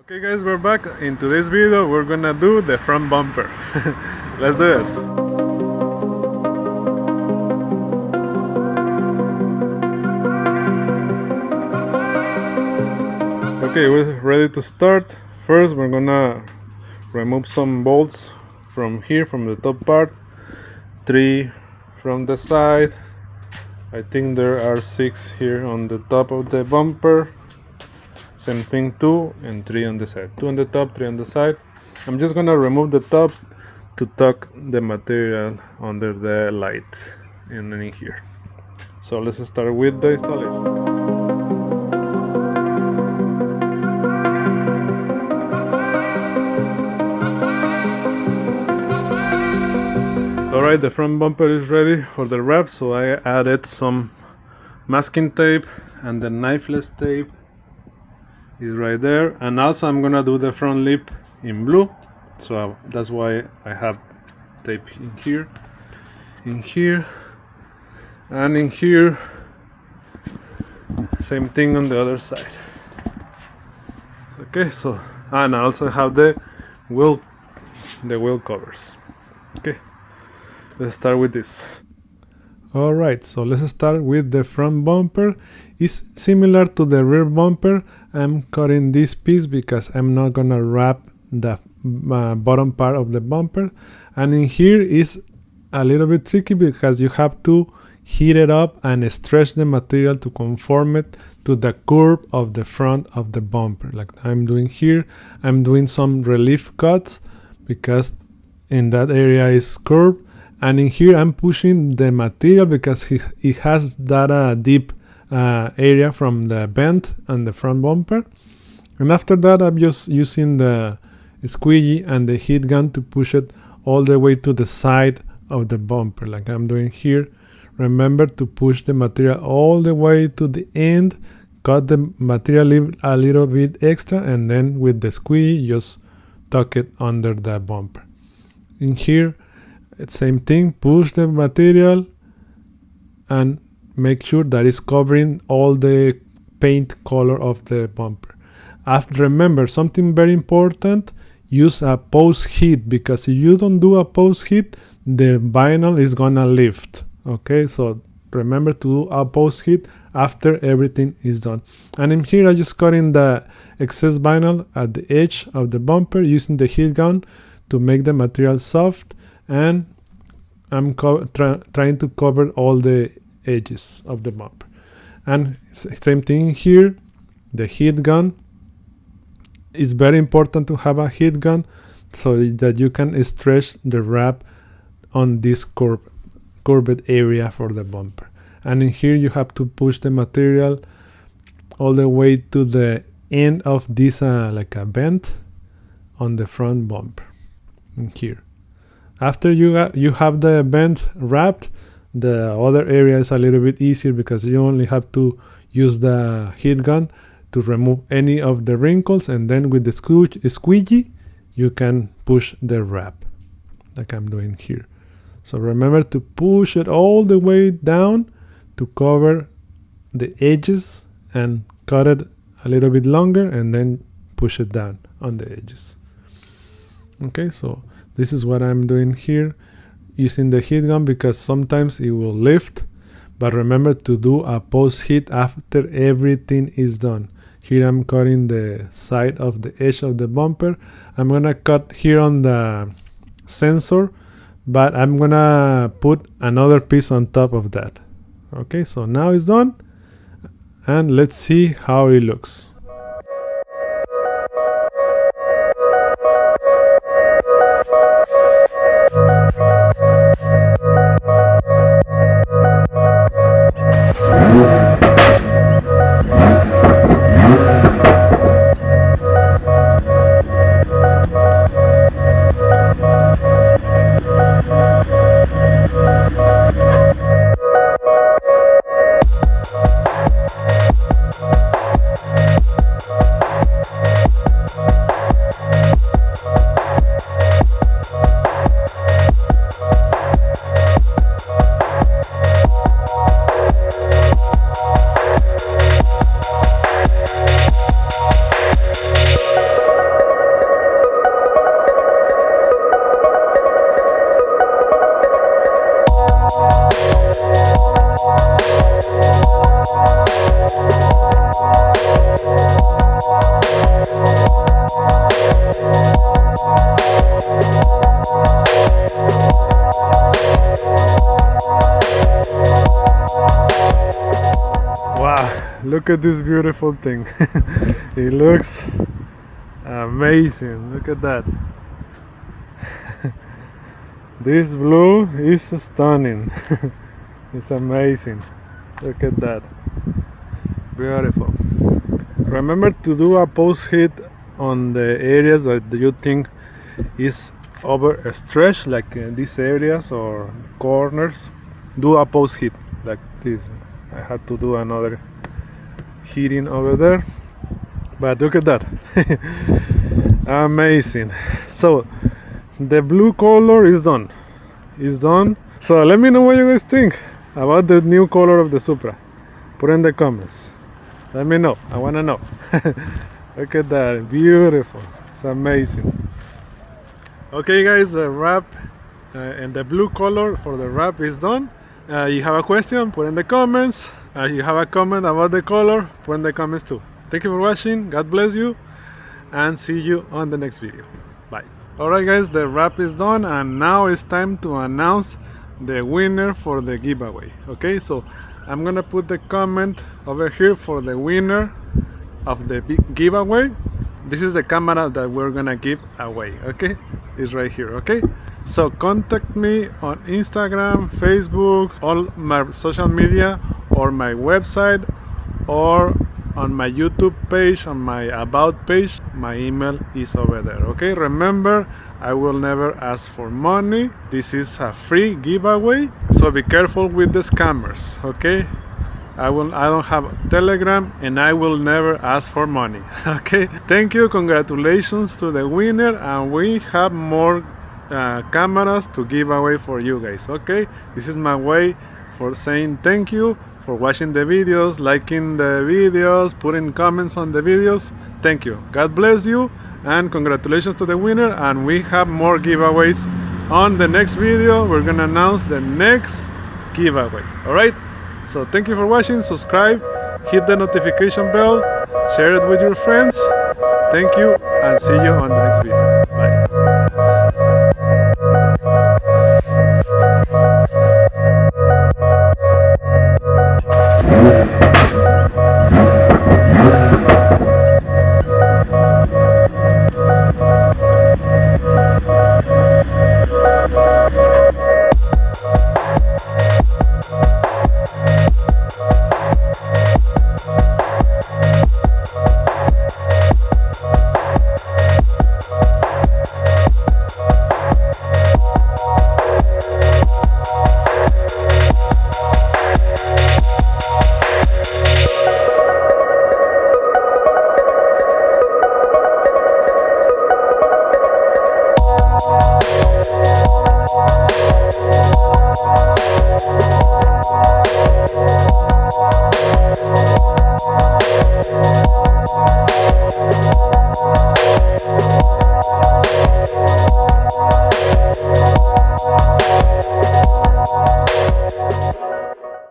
Okay guys, we're back. In today's video we're gonna do the front bumper. Let's do it. Okay, we're ready to start. First we're gonna remove some bolts from here, from the top part. 3 from the side. I think there are 6 here on the top of the bumper. Same thing, 2 and 3 on the side. 2 on the top, 3 on the side. I'm just gonna remove the top to tuck the material under the light and in here. So let's start with the installation. Alright, the front bumper is ready for the wrap, so I added some masking tape, and the knifeless tape is right there. And also I'm gonna do the front lip in blue, so that's why I have tape in here, and in here. Same thing on the other side. Okay, so and I also have the wheel covers. Okay, let's start with this. Alright, so let's start with the front bumper. It's similar to the rear bumper. I'm cutting this piece because I'm not gonna wrap the bottom part of the bumper. And in here is a little bit tricky because you have to heat it up and stretch the material to conform it to the curve of the front of the bumper. Like I'm doing here, I'm doing some relief cuts because in that area is curved. And in here I'm pushing the material because it has that deep area from the bend on the front bumper. And after that I'm just using the squeegee and the heat gun to push it all the way to the side of the bumper, like I'm doing here. Remember to push the material all the way to the end, cut the material a little bit extra, and then with the squeegee just tuck it under the bumper. In here, same thing, push the material and make sure that it's covering all the paint color of the bumper. Remember something very important, use a post heat, because if you don't do a post heat, the vinyl is gonna lift. Okay, so remember to do a post heat after everything is done. And in here I just cut in the excess vinyl at the edge of the bumper using the heat gun to make the material soft, and I'm trying to cover all the edges of the bumper. And same thing here, the heat gun. It's very important to have a heat gun so that you can stretch the wrap on this curved area for the bumper. And in here you have to push the material all the way to the end of this like a bend on the front bumper in here. After you have the bend wrapped, the other area is a little bit easier because you only have to use the heat gun to remove any of the wrinkles, and then with the squeegee you can push the wrap like I'm doing here. So remember to push it all the way down to cover the edges and cut it a little bit longer, and then push it down on the edges. Okay, so this is what I'm doing here using the heat gun because sometimes it will lift, but remember to do a post heat after everything is done. Here I'm cutting the side of the edge of the bumper. I'm gonna cut here on the sensor, but I'm gonna put another piece on top of that. Okay, so now it's done, and let's see how it looks. Look at this beautiful thing. It looks amazing. Look at that. This blue is stunning. It's amazing. Look at that. Beautiful. Remember to do a post hit on the areas that you think is overstretched, like in these areas or corners. Do a post hit like this. I had to do another heating over there, but look at that. Amazing. So the blue color is done. So let me know what you guys think about the new color of the Supra. Put in the comments. Let me know. I want to know. Look at that. Beautiful. It's amazing. Okay guys, the wrap and the blue color for the wrap is done. You have a question, put in the comments. You have a comment about the color, put in the comments too. Thank you for watching. God bless you, and see you on the next video. Bye. Alright guys, the wrap is done, and now it's time to announce the winner for the giveaway. Okay, so I'm gonna put the comment over here for the winner of the big giveaway. This is the camera that we're gonna give away. Okay, it's right here. Okay, so contact me on Instagram, Facebook, all my social media, or my website, or on my YouTube page, on my about page. My email is over there. Okay, remember, I will never ask for money. This is a free giveaway, so be careful with the scammers. Okay, I don't have Telegram, and I will never ask for money. Okay, thank you, congratulations to the winner, and we have more cameras to give away for you guys. Okay, this is my way for saying thank you for watching the videos, liking the videos, putting comments on the videos. Thank you. God bless you, and congratulations to the winner, and we have more giveaways on the next video. We're gonna announce the next giveaway. All right, so thank you for watching. Subscribe, hit the notification bell, share it with your friends. Thank you, and see you on the next video. Bye.